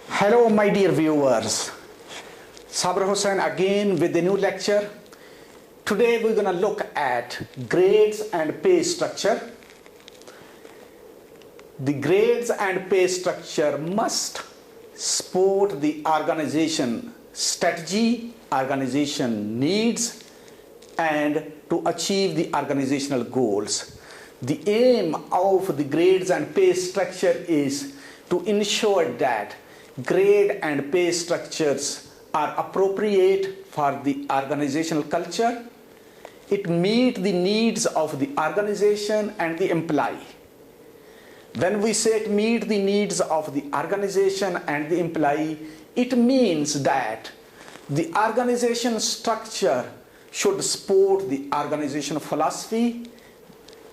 Hello my dear viewers, Saber Hussain again with a new lecture. Today we're going to look at grades and pay structure. The grades and pay structure must support the organization strategy, organization needs, and to achieve the organizational goals. The aim of the grades and pay structure is to ensure that grade and pay structures are appropriate for the organizational culture. It meets the needs of the organization and the employee. When we say it meets the needs of the organization and the employee, it means that the organization structure should support the organizational philosophy,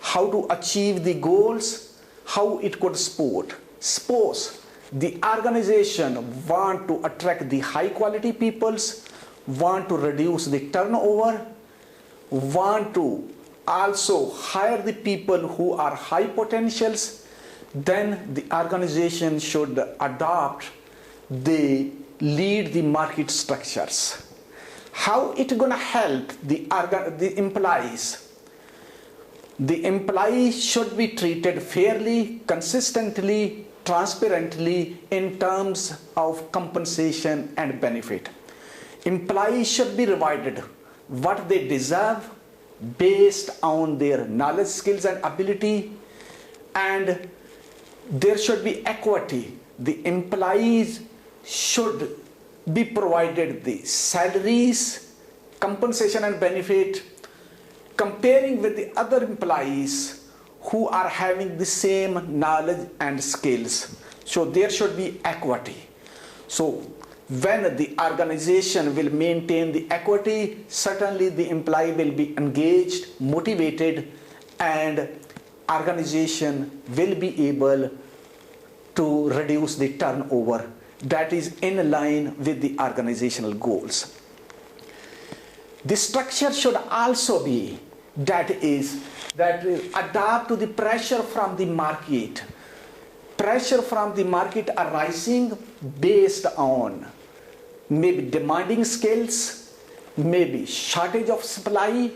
how to achieve the goals, how it could support. Suppose the organization want to attract the high quality peoples, want to reduce the turnover, want to also hire the people who are high potentials, then the organization should adopt the lead the market structures. How it gonna help the employees? The employees should be treated fairly, consistently, transparently in terms of compensation and benefit. Employees should be rewarded what they deserve based on their knowledge, skills and ability, and there should be equity. The employees should be provided the salaries, compensation and benefit comparing with the other employees who are having the same knowledge and skills. So there should be equity. So when the organization will maintain the equity, certainly the employee will be engaged, motivated, and organization will be able to reduce the turnover. That is in line with the organizational goals. The structure should also be that will adapt to the pressure from the market. Pressure from the market arising based on maybe demanding skills, maybe shortage of supply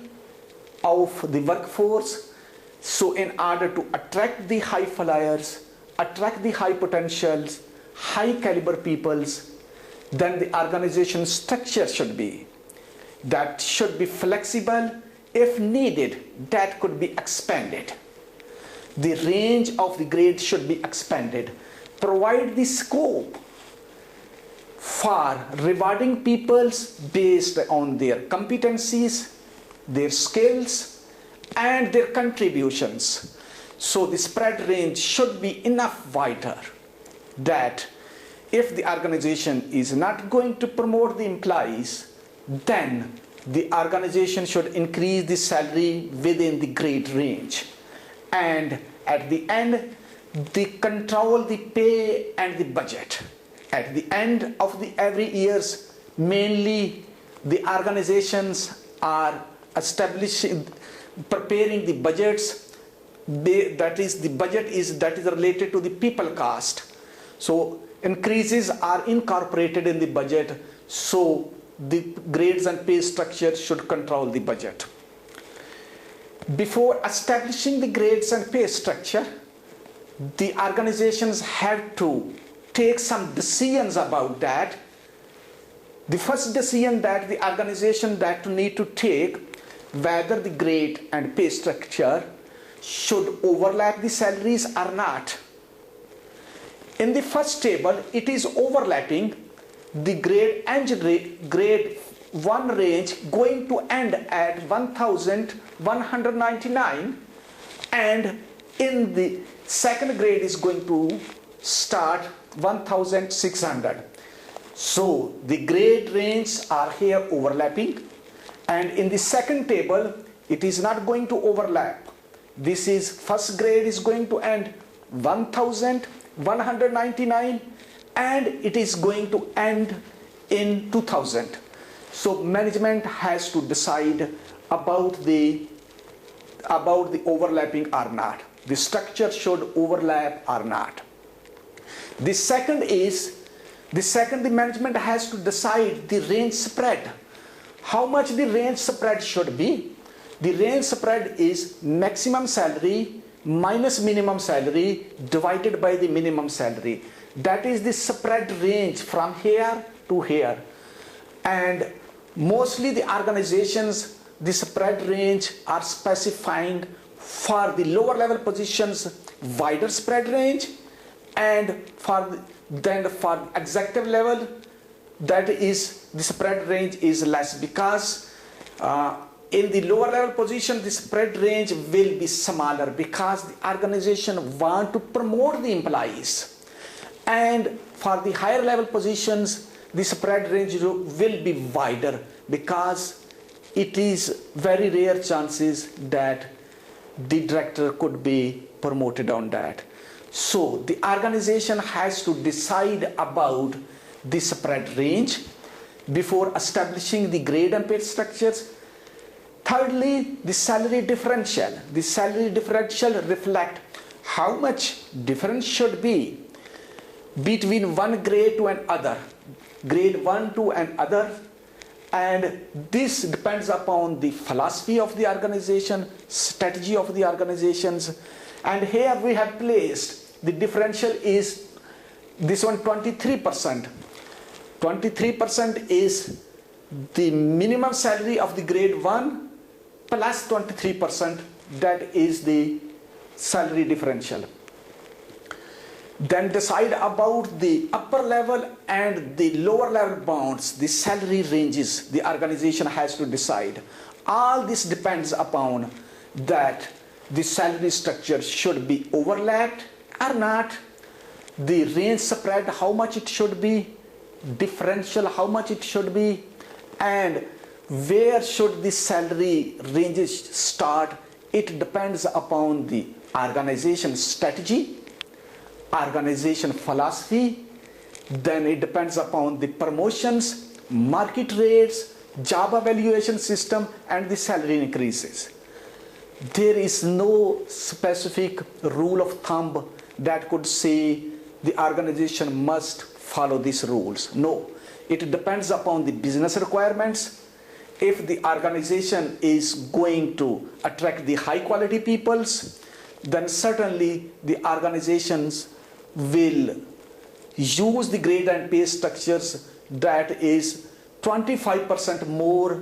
of the workforce. So in order to attract the high flyers, attract the high potentials, high caliber peoples, then the organization structure should be flexible. If needed, that could be expanded. The range of the grades should be expanded. Provide the scope for rewarding peoples based on their competencies, their skills, and their contributions. So the spread range should be enough wider that if the organization is not going to promote the employees, then the organization should increase the salary within the grade range. And at the end, they control the pay and the budget. At the end of the every years, mainly the organizations are preparing the budgets. That is related to the people cost. So increases are incorporated in the budget. So the grades and pay structure should control the budget. Before establishing the grades and pay structure, the organizations have to take some decisions about that. The first decision that the organization need to take, whether the grade and pay structure should overlap the salaries or not. In the first table, it is overlapping the grade 1 range going to end at 1,199, and in the second grade is going to start 1,600. So the grade ranges are here overlapping, and in the second table it is not going to overlap. This is first grade is going to end 1,199 and it is going to end in 2000. So management has to decide about the overlapping or not. The structure should overlap or not. The second is The second, the management has to decide the range spread. How much the range spread should be? The range spread is maximum salary minus minimum salary divided by the minimum salary. That is the spread range from here to here. And mostly the organizations, the spread range are specifying for the lower level positions wider spread range, and for executive level, that is the spread range is less, because in the lower level position the spread range will be smaller because the organization want to promote the employees, and for the higher level positions the spread range will be wider because it is very rare chances that the director could be promoted on that. So the organization has to decide about the spread range before establishing the grade and pay structures. Thirdly, the salary differential. The salary differential reflect how much difference should be between one grade to another, grade 1 to another, and this depends upon the philosophy of the organization, strategy of the organizations. And here we have placed the differential is this one 23%. 23% is the minimum salary of the grade 1 plus 23%, that is the salary differential. Then decide about the upper level and the lower level bounds, the salary ranges the organization has to decide. All this depends upon that the salary structure should be overlapped or not, the range spread, how much it should be, differential, how much it should be, and where should the salary ranges start. It depends upon the organization strategy, organization philosophy, then it depends upon the promotions, market rates, job evaluation system, and the salary increases. There is no specific rule of thumb that could say the organization must follow these rules. No, it depends upon the business requirements. If the organization is going to attract the high quality peoples, then certainly the organizations will use the grade and pay structures that is 25% more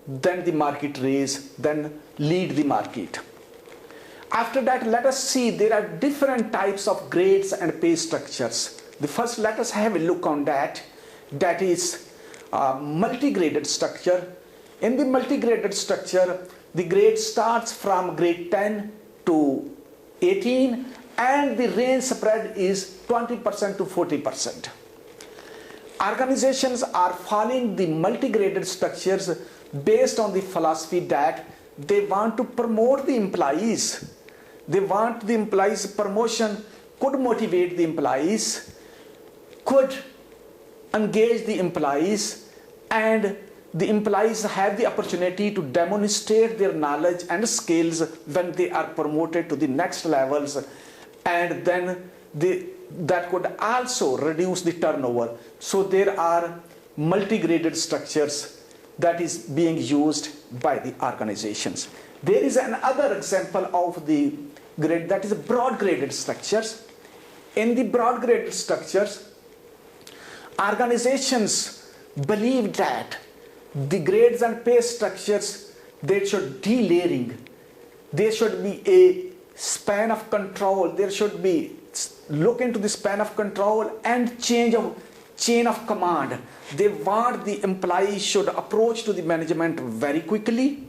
than the market raise, then lead the market. After that, let us see there are different types of grades and pay structures. The first, let us have a look on that. That is multi-graded structure. In the multi-graded structure, the grade starts from grade 10 to 18, and the range spread is 20% to 40%. Organizations are following the multi-graded structures based on the philosophy that they want to promote the employees. They want the employees' promotion could motivate the employees, could engage the employees, and the employees have the opportunity to demonstrate their knowledge and skills when they are promoted to the next levels, and then that could also reduce the turnover. So there are multi-graded structures that is being used by the organizations. There is another example of the grade, that is broad graded structures. In the broad graded structures, organizations believe that the grades and pay structures, they should delayering. There should be a span of control. There should be look into the span of control and change of chain of command. They want the employee should approach to the management very quickly,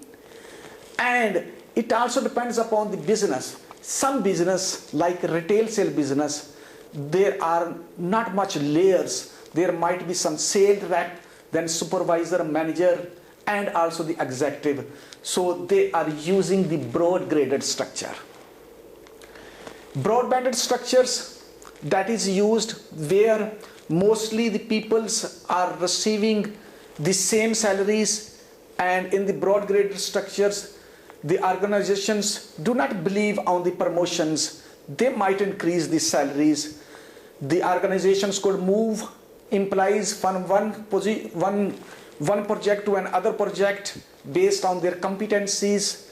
and it also depends upon the business. Some business like retail sale business, there are not much layers. There might be some sales rep, then supervisor, manager, and also the executive. So they are using the broad graded structure. Broad banded structures, that is used where mostly the peoples are receiving the same salaries, and in the broad graded structures the organizations do not believe on the promotions. They might increase the salaries. The organizations could move employees from one project to another project based on their competencies,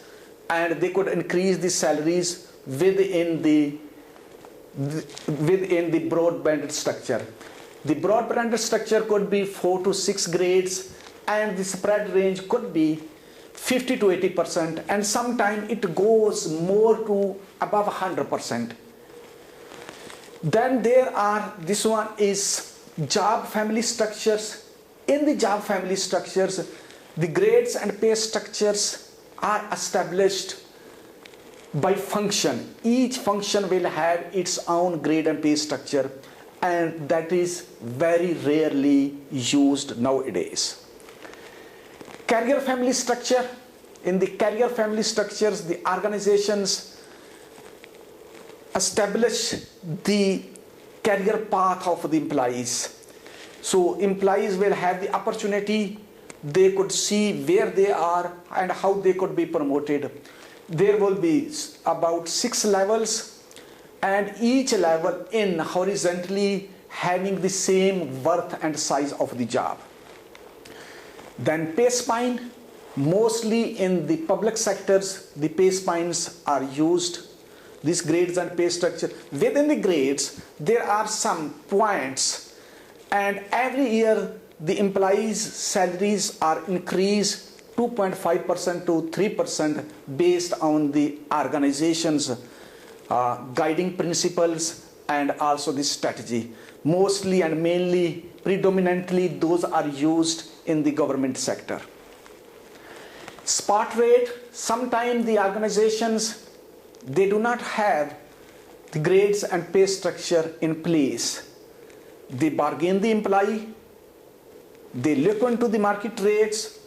and they could increase the salaries within the broad banded structure. The broad banded structure could be 4 to 6 grades, and the spread range could be 50 to 80%, and sometimes it goes more to above 100%. Then there are, this one is job family structures. In the job family structures, the grades and pay structures are established by function. Each function will have its own grade and pay structure, and that is very rarely used nowadays. Career family structure. In the career family structures, the organizations establish the career path of the employees. So employees will have the opportunity, they could see where they are and how they could be promoted. There will be about 6 levels, and each level in horizontally having the same worth and size of the job. Then pay spine. Mostly in the public sectors, the pay spines are used, these grades and pay structure. Within the grades, there are some points, and every year the employees' salaries are increased 2.5% to 3% based on the organization's guiding principles and also the strategy. Mostly and mainly, predominantly, those are used in the government sector. Spot rate. Sometimes the organizations, they do not have the grades and pay structure in place. They bargain the employee, they look into the market rates,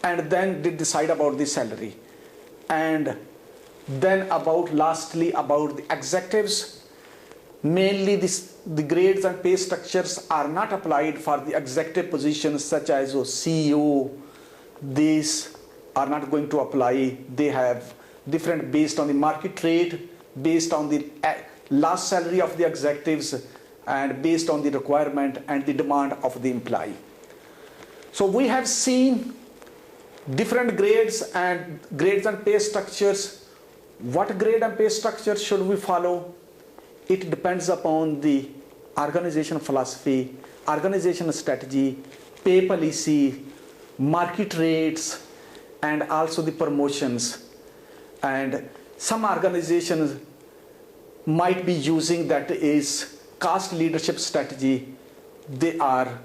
and then they decide about the salary. And then lastly about the executives. Mainly the grades and pay structures are not applied for the executive positions such as CEO. These are not going to apply. They have different based on the market rate, based on the last salary of the executives, and based on the requirement and the demand of the employee. So we have seen different grades and pay structures. What grade and pay structure should we follow? It depends upon the organization philosophy, organization strategy, pay policy, market rates, and also the promotions. And some organizations might be using that is caste leadership strategy. They are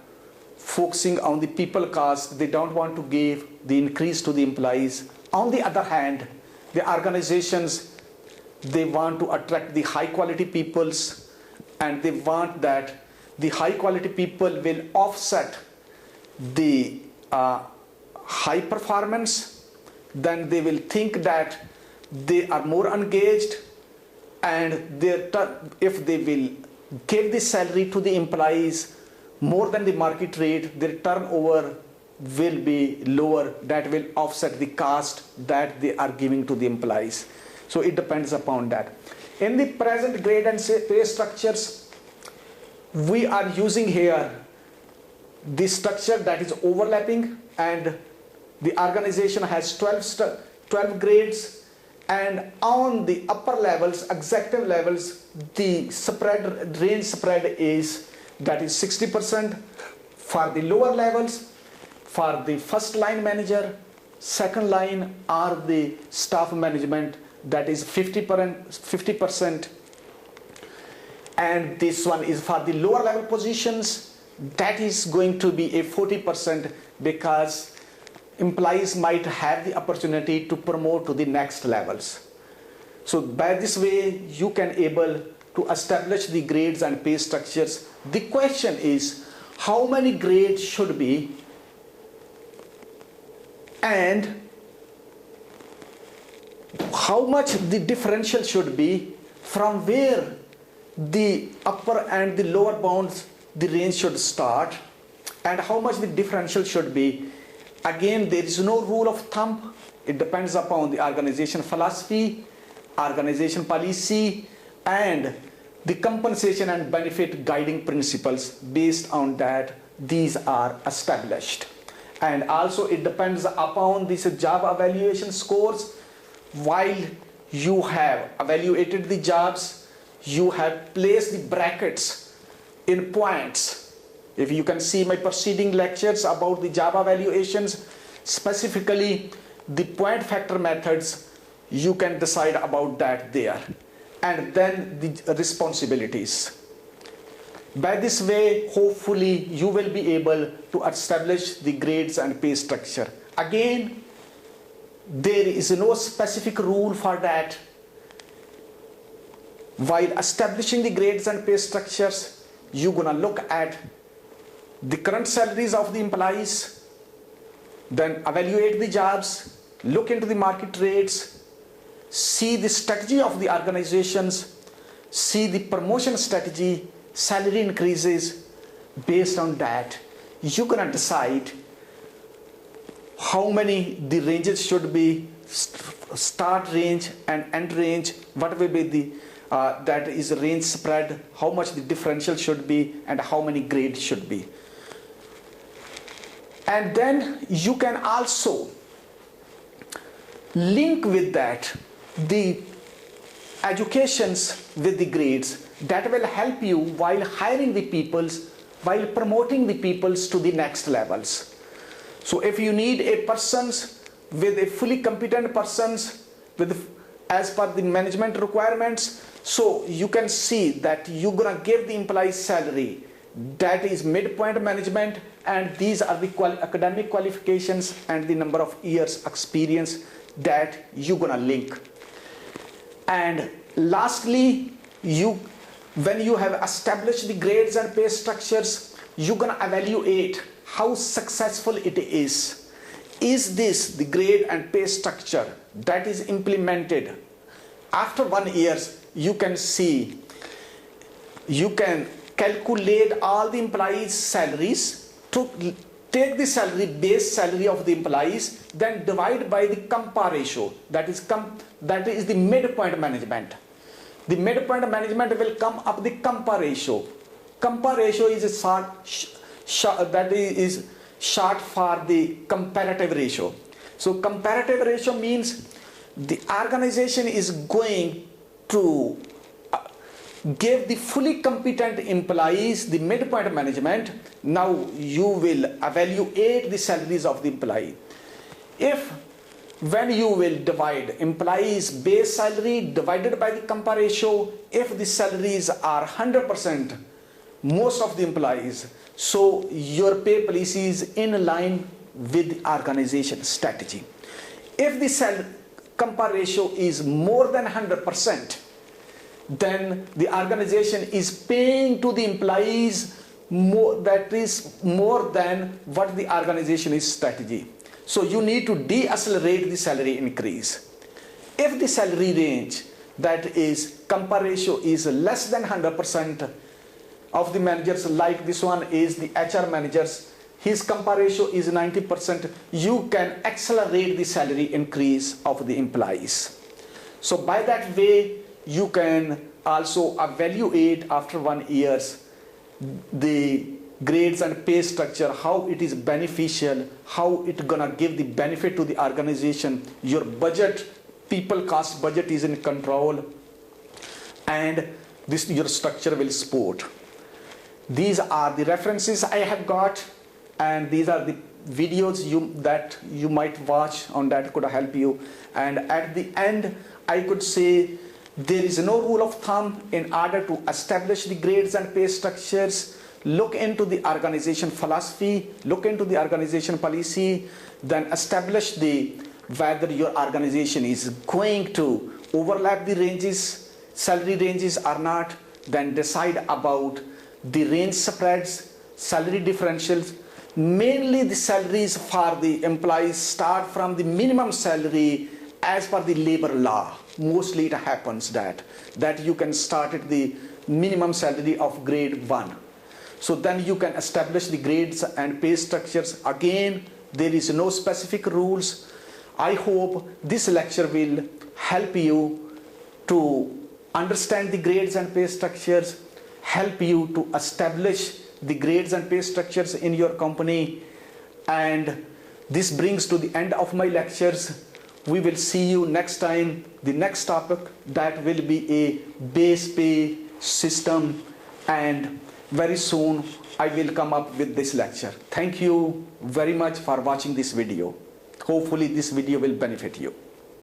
focusing on the people caste. They don't want to give the increase to the employees. On the other hand, the organizations, they want to attract the high quality peoples, and they want that the high quality people will offset the high performance. Then they will think that they are more engaged, and if they will give the salary to the employees more than the market rate, their turnover will be lower. That will offset the cost that they are giving to the employees. So it depends upon that. In the present grade and pay structures, we are using here the structure that is overlapping, and the organization has 12 grades, and on the upper levels, executive levels, the range spread is that is 60%. For the lower levels, for the first line manager, second line, or the staff management, that is 50%. And this one is for the lower level positions, that is going to be a 40%, because employees might have the opportunity to promote to the next levels. So by this way, you can able to establish the grades and pay structures. The question is, how many grades should be, and how much the differential should be, from where the upper and the lower bounds, the range should start, and how much the differential should be. Again, there is no rule of thumb. It depends upon the organization philosophy, organization policy, and the compensation and benefit guiding principles. Based on that, these are established. And also it depends upon this job evaluation scores. While you have evaluated the jobs, you have placed the brackets in points. If you can see my preceding lectures about the job evaluations, specifically the point factor methods, you can decide about that there. And then the responsibilities. By this way, hopefully you will be able to establish the grades and pay structure. Again, there is no specific rule for that. While establishing the grades and pay structures, you're gonna look at the current salaries of the employees, then evaluate the jobs, look into the market rates, see the strategy of the organizations, see the promotion strategy, salary increases. Based on that, you're gonna decide how many the ranges should be, start range and end range, what will be the that is range spread, how much the differential should be, and how many grades should be. And then you can also link with that the educations with the grades. That will help you while hiring the peoples, while promoting the peoples to the next levels. So if you need a persons with a fully competent persons with as per the management requirements, so you can see that you're gonna give the employee salary that is midpoint management, and these are the academic qualifications and the number of years experience that you're gonna link. And lastly, when you have established the grades and pay structures, you're gonna evaluate how successful it is. Is this the grade and pay structure that is implemented? After 1 year, you can see, you can calculate all the employees' salaries, to take the salary, base salary of the employees, then divide by the compare ratio. That is the midpoint management. The midpoint management will come up the compare ratio. Compare ratio is a short for the comparative ratio. So comparative ratio means the organization is going to give the fully competent employees the midpoint management. Now you will evaluate the salaries of the employee. When you will divide employees base salary divided by the compare ratio, if the salaries are 100% most of the employees, so your pay policy is in line with the organization strategy. If the compare ratio is more than 100%, then the organization is paying to the employees that is more than what the organization is strategy. So you need to deaccelerate the salary increase. If the salary range, that is compare ratio, is less than 100% of the managers, like this one is the HR managers, his compare ratio is 90%, you can accelerate the salary increase of the employees. So by that way, you can also evaluate after 1 year the grades and pay structure, how it is beneficial, how it gonna give the benefit to the organization, your budget, people cost budget is in control, and this your structure will support. These are the references I have got, and these are the videos that you might watch on that could help you. And at the end, I could say there is no rule of thumb. In order to establish the grades and pay structures, look into the organization philosophy, look into the organization policy, then establish whether your organization is going to overlap the ranges, salary ranges or not, then decide about the range spreads, salary differentials. Mainly the salaries for the employees start from the minimum salary as per the labor law. Mostly it happens that you can start at the minimum salary of grade 1. So then you can establish the grades and pay structures. Again, there is no specific rules. I hope this lecture will help you to understand the grades and pay structures, help you to establish the grades and pay structures in your company. And this brings to the end of my lectures. We will see you next time. The next topic, that will be a base pay system, and very soon I will come up with this lecture. Thank you very much for watching this video. Hopefully this video will benefit you.